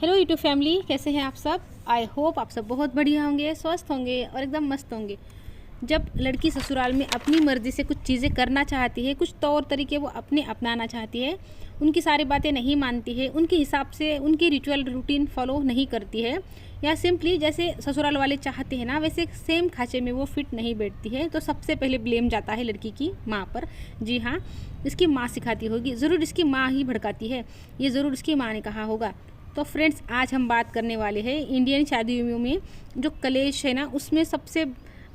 Hello YouTube family, कैसे हैं आप सब। आई होप आप सब बहुत बढ़िया होंगे, स्वस्थ होंगे और एकदम मस्त होंगे। जब लड़की ससुराल में अपनी मर्ज़ी से कुछ चीज़ें करना चाहती है, कुछ तौर तरीके वो अपने अपनाना चाहती है, उनकी सारी बातें नहीं मानती है, उनके हिसाब से उनकी रिचुअल रूटीन फॉलो नहीं करती है, या सिंपली जैसे ससुराल वाले चाहते हैं ना वैसे सेम खांचे में वो फिट नहीं बैठती है, तो सबसे पहले ब्लेम जाता है लड़की की माँ पर। जी हाँ, इसकी माँ सिखाती होगी, ज़रूर इसकी माँ ही भड़काती है, ये ज़रूर इसकी माँ ने कहा होगा। तो फ्रेंड्स, आज हम बात करने वाले हैं इंडियन शादियों में जो कलेश है ना, उसमें सबसे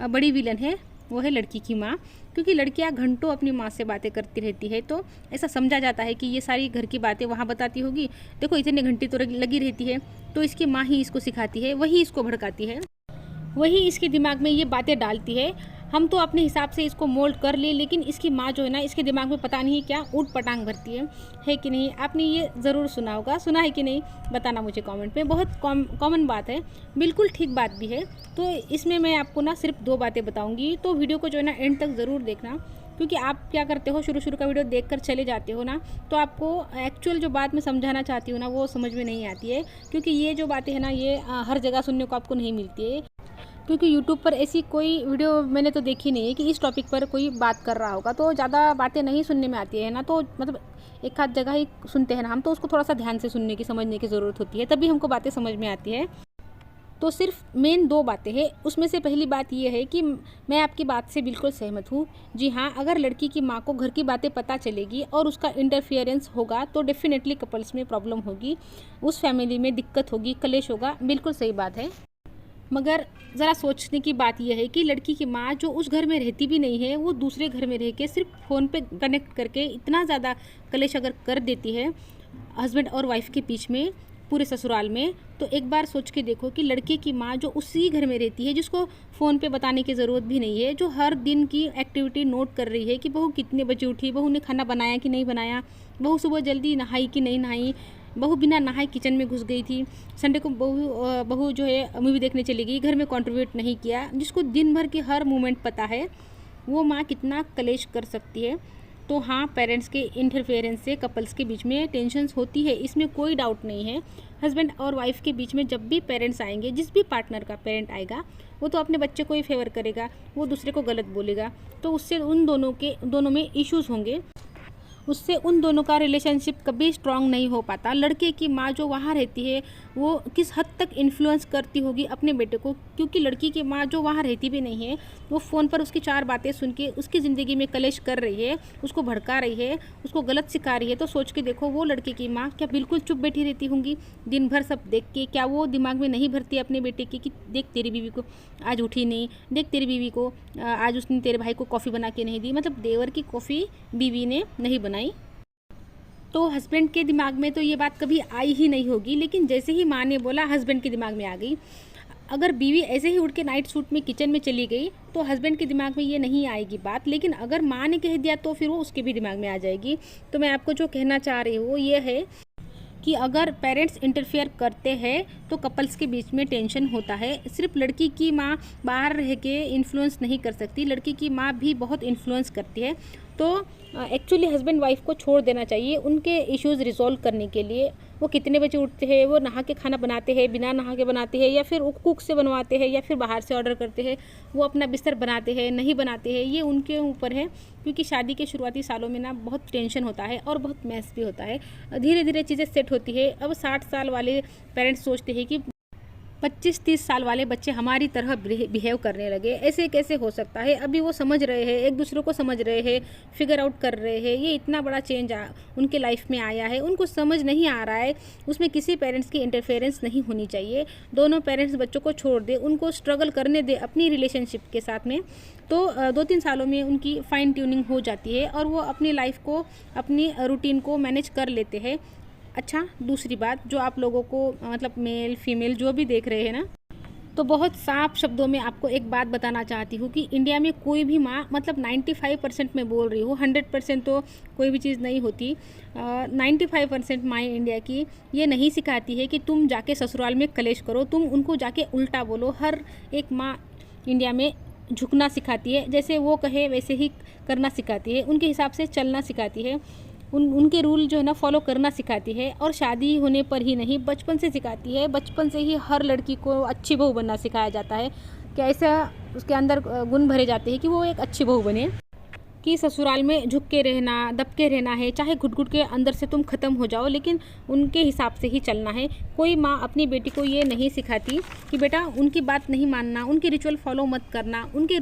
बड़ी विलन है वो है लड़की की माँ। क्योंकि लड़कियां घंटों अपनी माँ से बातें करती रहती है, तो ऐसा समझा जाता है कि ये सारी घर की बातें वहाँ बताती होगी। देखो इतने घंटे तो लगी रहती है, तो इसकी माँ ही इसको सिखाती है, वही इसको भड़काती है, वही इसके दिमाग में ये बातें डालती है। हम तो अपने हिसाब से इसको मोल्ड कर ले, लेकिन इसकी माँ जो है ना, इसके दिमाग में पता नहीं क्या ऊट पटांग भरती है कि नहीं। आपने ये ज़रूर सुना होगा, सुना है कि नहीं बताना मुझे कमेंट में। बहुत कॉमन बात है, बिल्कुल ठीक बात भी है। तो इसमें मैं आपको ना सिर्फ 2 बातें बताऊँगी, तो वीडियो को जो है ना एंड तक ज़रूर देखना। क्योंकि आप क्या करते हो, शुरू का वीडियो देखकर चले जाते हो ना, तो आपको एक्चुअल जो बात मैं समझाना चाहती हूँ ना वो समझ में नहीं आती है। क्योंकि ये जो बातें हैं ना, ये हर जगह सुनने को आपको नहीं मिलती है। क्योंकि यूट्यूब पर ऐसी कोई वीडियो मैंने तो देखी नहीं है कि इस टॉपिक पर कोई बात कर रहा होगा, तो ज़्यादा बातें नहीं सुनने में आती है ना। तो मतलब एक आध जगह ही सुनते हैं ना हम, तो उसको थोड़ा सा ध्यान से सुनने की, समझने की ज़रूरत होती है, तभी हमको बातें समझ में आती है। तो सिर्फ मेन 2 बातें हैं, उसमें से पहली बात यह है कि मैं आपकी बात से बिल्कुल सहमत हूँ। जी हाँ, अगर लड़की की माँ को घर की बातें पता चलेगी और उसका इंटरफियरेंस होगा तो डेफिनेटली कपल्स में प्रॉब्लम होगी, उस फैमिली में दिक्कत होगी, कलेश होगा, बिल्कुल सही बात है। मगर ज़रा सोचने की बात यह है कि लड़की की माँ जो उस घर में रहती भी नहीं है, वो दूसरे घर में रह के सिर्फ फ़ोन पे कनेक्ट करके इतना ज़्यादा कलेश अगर कर देती है हस्बैंड और वाइफ के बीच में, पूरे ससुराल में, तो एक बार सोच के देखो कि लड़के की माँ जो उसी घर में रहती है, जिसको फ़ोन पे बताने की ज़रूरत भी नहीं है, जो हर दिन की एक्टिविटी नोट कर रही है कि बहू कितने बजे उठी, बहू ने खाना बनाया कि नहीं बनाया, बहू सुबह जल्दी नहाई कि नहीं नहाई, बहू बिना नहाए किचन में घुस गई थी, संडे को बहू जो है मूवी देखने चली गई, घर में कंट्रीब्यूट नहीं किया, जिसको दिन भर की हर मोमेंट पता है, वो माँ कितना कलेश कर सकती है। तो हाँ, पेरेंट्स के इंटरफेरेंस से कपल्स के बीच में टेंशन्स होती है, इसमें कोई डाउट नहीं है। हस्बैंड और वाइफ के बीच में जब भी पेरेंट्स आएंगे, जिस भी पार्टनर का पेरेंट आएगा, वो तो अपने बच्चे को ही फेवर करेगा, वो दूसरे को गलत बोलेगा, तो उससे उन दोनों में इश्यूज़ होंगे, उससे उन दोनों का रिलेशनशिप कभी स्ट्रांग नहीं हो पाता। लड़के की माँ जो वहाँ रहती है वो किस हद तक इन्फ्लुएंस करती होगी अपने बेटे को, क्योंकि लड़की की माँ जो वहाँ रहती भी नहीं है, वो फ़ोन पर उसकी 4 बातें सुन के उसकी ज़िंदगी में कलेश कर रही है, उसको भड़का रही है, उसको गलत सिखा रही है। तो सोच के देखो, वो लड़के की माँ क्या बिल्कुल चुप बैठी रहती होंगी दिन भर सब देख के? क्या वो दिमाग में नहीं भरती अपने बेटे की कि देख तेरी बीवी को आज उठी नहीं, देख तेरी बीवी को आज उसने तेरे भाई को कॉफ़ी बना के नहीं दी, मतलब देवर की कॉफ़ी बीवी ने नहीं बनाई। तो हस्बैंड के दिमाग में तो ये बात कभी आई ही नहीं होगी, लेकिन जैसे ही माँ ने बोला हस्बैंड के दिमाग में आ गई। अगर बीवी ऐसे ही उठ के नाइट सूट में किचन में चली गई तो हस्बैंड के दिमाग में ये नहीं आएगी बात, लेकिन अगर माँ ने कह दिया तो फिर वो उसके भी दिमाग में आ जाएगी। तो मैं आपको जो कहना चाह रही हूँ वो ये है कि अगर पेरेंट्स इंटरफेयर करते हैं तो कपल्स के बीच में टेंशन होता है। सिर्फ लड़की की माँ बाहर रह के इन्फ्लुएंस नहीं कर सकती, लड़की की माँ भी बहुत इन्फ्लुएंस करती है। तो एक्चुअली हस्बैंड वाइफ को छोड़ देना चाहिए उनके इश्यूज़ रिजॉल्व करने के लिए। वो कितने बजे उठते हैं, वो नहा के खाना बनाते हैं, बिना नहा के बनाते हैं, या फिर वो कुक से बनवाते हैं, या फिर बाहर से ऑर्डर करते हैं, वो अपना बिस्तर बनाते हैं नहीं बनाते हैं, ये उनके ऊपर है। क्योंकि शादी के शुरुआती सालों में ना बहुत टेंशन होता है और बहुत मैस भी होता है, धीरे धीरे चीज़ें सेट होती है। अब 60 साल वाले पेरेंट्स सोचते हैं कि 25-30 साल वाले बच्चे हमारी तरह बिहेव करने लगे, ऐसे कैसे हो सकता है। अभी वो समझ रहे हैं, एक दूसरे को समझ रहे हैं, फिगर आउट कर रहे हैं। ये इतना बड़ा चेंज उनके लाइफ में आया है, उनको समझ नहीं आ रहा है, उसमें किसी पेरेंट्स की इंटरफेरेंस नहीं होनी चाहिए। दोनों पेरेंट्स बच्चों को छोड़ दे, उनको स्ट्रगल करने दे अपनी रिलेशनशिप के साथ में, तो 2-3 सालों में उनकी फाइन ट्यूनिंग हो जाती है और वो अपनी लाइफ को, अपनी रूटीन को मैनेज कर लेते हैं। अच्छा, दूसरी बात जो आप लोगों को मतलब मेल फीमेल जो भी देख रहे हैं ना, तो बहुत साफ शब्दों में आपको एक बात बताना चाहती हूँ कि इंडिया में कोई भी माँ, मतलब 95% मैं बोल रही हूँ, 100% तो कोई भी चीज़ नहीं होती, 95% माँ इंडिया की ये नहीं सिखाती है कि तुम जाके ससुराल में कलेश करो, तुम उनको जाके उल्टा बोलो। हर एक माँ इंडिया में झुकना सिखाती है, जैसे वो कहे वैसे ही करना सिखाती है, उनके हिसाब से चलना सिखाती है। उनके रूल जो है ना फॉलो करना सिखाती है। और शादी होने पर ही नहीं, बचपन से सिखाती है। बचपन से ही हर लड़की को अच्छी बहू बनना सिखाया जाता है कि ऐसा उसके अंदर गुण भरे जाते हैं कि वो एक अच्छी बहू बने, कि ससुराल में झुक के रहना, दब के रहना है, चाहे घुट-घुट के अंदर से तुम ख़त्म हो जाओ, लेकिन उनके हिसाब से ही चलना है। कोई माँ अपनी बेटी को ये नहीं सिखाती कि बेटा उनकी बात नहीं मानना, उनके रिचुअल फॉलो मत करना, उनके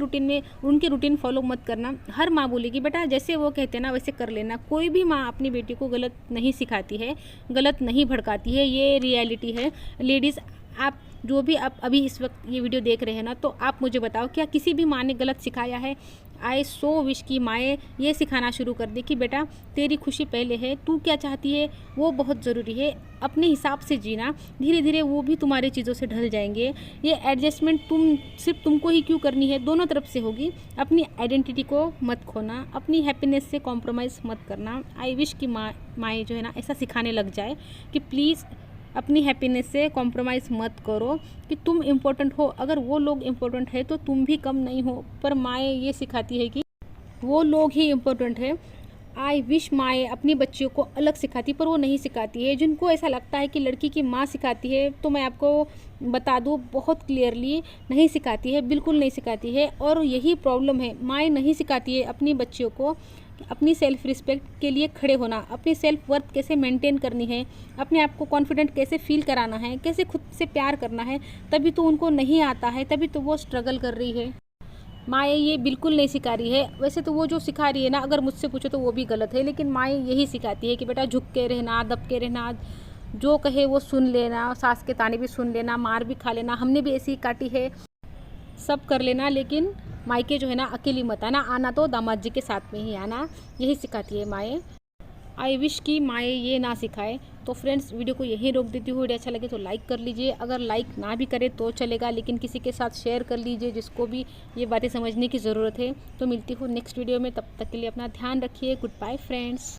रूटीन फॉलो मत करना। हर माँ बोलेगी बेटा जैसे वो कहते हैं ना वैसे कर लेना। कोई भी माँ अपनी बेटी को गलत नहीं सिखाती है, गलत नहीं भड़काती है, ये रियलिटी है। लेडीज़, आप जो भी आप अभी इस वक्त ये वीडियो देख रहे हैं ना, तो आप मुझे बताओ क्या किसी भी माँ ने गलत सिखाया है? आई सो विश की माएँ ये सिखाना शुरू कर दे कि बेटा तेरी खुशी पहले है, तू क्या चाहती है वो बहुत ज़रूरी है, अपने हिसाब से जीना, धीरे धीरे वो भी तुम्हारी चीज़ों से ढल जाएंगे। ये एडजस्टमेंट सिर्फ तुमको ही क्यों करनी है, दोनों तरफ से होगी। अपनी आइडेंटिटी को मत खोना, अपनी हैप्पीनेस से कॉम्प्रोमाइज़ मत करना। आई विश की माएँ जो है ना ऐसा सिखाने लग जाए कि प्लीज़ अपनी हैप्पीनेस से कॉम्प्रोमाइज़ मत करो, कि तुम इम्पोर्टेंट हो। अगर वो लोग इम्पोर्टेंट है तो तुम भी कम नहीं हो। पर माएँ ये सिखाती है कि वो लोग ही इम्पोर्टेंट है। आई विश माएँ अपनी बच्चियों को अलग सिखाती, पर वो नहीं सिखाती है। जिनको ऐसा लगता है कि लड़की की माँ सिखाती है, तो मैं आपको बता दूँ बहुत क्लियरली, नहीं सिखाती है, बिल्कुल नहीं सिखाती है। और यही प्रॉब्लम है, माएँ नहीं सिखाती है अपनी बच्चियों को अपनी सेल्फ रिस्पेक्ट के लिए खड़े होना, अपनी सेल्फ वर्थ कैसे मेंटेन करनी है, अपने आप को कॉन्फिडेंट कैसे फील कराना है, कैसे खुद से प्यार करना है। तभी तो उनको नहीं आता है, तभी तो वो स्ट्रगल कर रही है। माएँ ये बिल्कुल नहीं सिखा रही है। वैसे तो वो जो सिखा रही है ना, अगर मुझसे पूछो तो वो भी गलत है, लेकिन माएँ यही सिखाती है कि बेटा झुक के रहना, दब के रहना, जो कहे वो सुन लेना, सास के ताने भी सुन लेना, मार भी खा लेना, हमने भी ऐसी काटी है, सब कर लेना, लेकिन मायके जो है ना अकेली मत आना, आना तो दामाद जी के साथ में ही आना। यही सिखाती है माएँ। आई विश की माएँ ये ना सिखाए। तो फ्रेंड्स, वीडियो को यहीं रोक देती हूँ। वीडियो अच्छा लगे तो लाइक कर लीजिए, अगर लाइक ना भी करे तो चलेगा, लेकिन किसी के साथ शेयर कर लीजिए जिसको भी ये बातें समझने की ज़रूरत है। तो मिलती हूँ नेक्स्ट वीडियो में, तब तक के लिए अपना ध्यान रखिए। Good bye friends.